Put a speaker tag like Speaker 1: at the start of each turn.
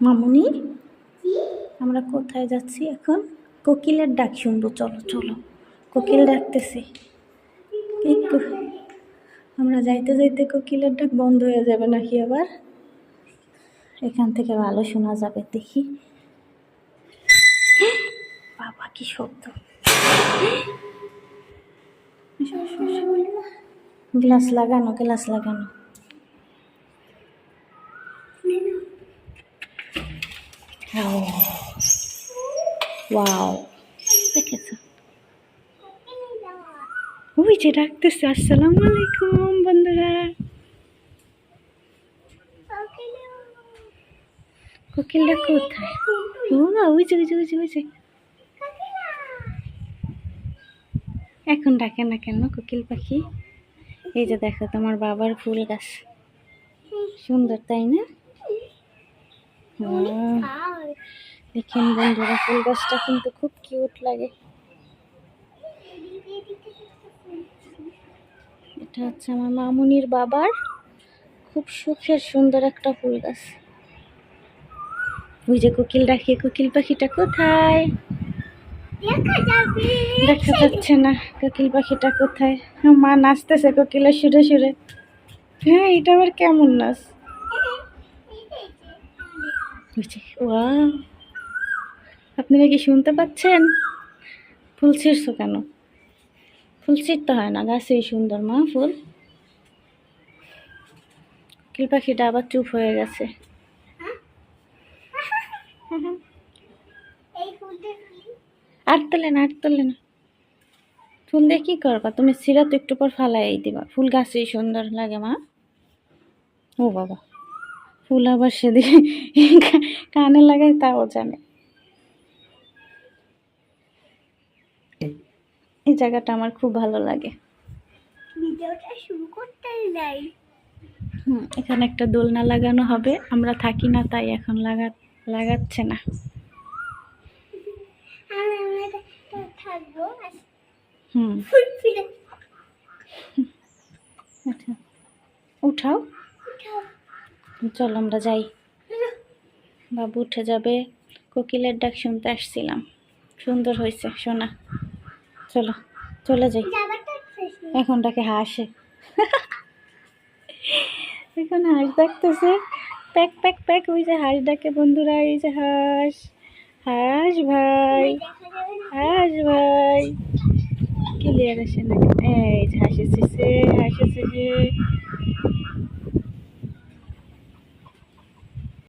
Speaker 1: মামুনি, আমরা কোথায় যাচ্ছি এখন? কোকিলের ডাক শুনবো, চলো চলো, কোকিল ডাকতেছি। আমরা যাইতে যাইতে কোকিলের ডাক বন্ধ হয়ে যাবে নাকি আবার? এখান থেকে ভালো শোনা যাবে, দেখি। বাবা কি শব্দ! গ্লাস লাগানো, গ্লাস লাগানো। ওয়াও, দেখেছো? ওই যে ডাকতেছে, আসসালামু আলাইকুম বন্ধুরা। কোকিলটা কোথায়? ওই যে ওই যে ওই যে ওই যে। এখন ডাকে না কেন কোকিল পাখি? এই যে দেখো তোমার বাবার ফুল গাছ, সুন্দর তাই না? দেখেন বন্ধুরা, ফুল গাছটা কিন্তু খুব কিউট লাগে। এটা হচ্ছে আমার মামুনির বাবার খুব সুখের সুন্দর একটা ফুল গাছ। ওই যে কোকিল ডাকে, কোকিল পাখিটা কোথায়? দেখা যাচ্ছে না কোকিল পাখিটা কোথায়। মা নাচতেছে কোকিলের সুরে সুরে। হ্যাঁ, এটা আবার কেমন নাচ? ওয়াও, আপনারা কি শুনতে পাচ্ছেন? ফুল ছিঁড়ছো কেন? ফুল ছিঁড়তে হয় না, গাছেই সুন্দর মা ফুল। কোকিল পাখিটা আবার চুপ হয়ে গেছে। আর তোলে না, আর তোলে না। ফুল দিয়ে কি করবা তুমি? ছিঁড়া তো একটু পর ফালাই দিবা। ফুল গাছেই সুন্দর লাগে মা। ও বাবা, ফুল আবার সেদিকে কানে লাগাই তাও জানে। এই জায়গাটা আমার খুব ভালো লাগে। ভিডিওটা শুরু করতেই নাই। এখানে একটা দোলনা লাগানো হবে, আমরা থাকি না তাই এখন লাগাচ্ছে না। আচ্ছা, উঠাও, চলো আমরা যাই। বাবু উঠে যাবে। কোকিলের ডাক শুনতে আসছিলাম, সুন্দর হয়েছে শোনা। চলো চলে যাই। এখন ডাকে হাসে। এখন হাঁস ডাকতেছে, প্যাক প্যাক প্যাক। ওই যে হাঁস ডাকে বন্ধুরা, এই যে হাঁস, হাঁস ভাই, হাঁস ভাই। ক্লিয়ার আসে না? এই যে হাঁস এসেছে, হাঁস এসেছে।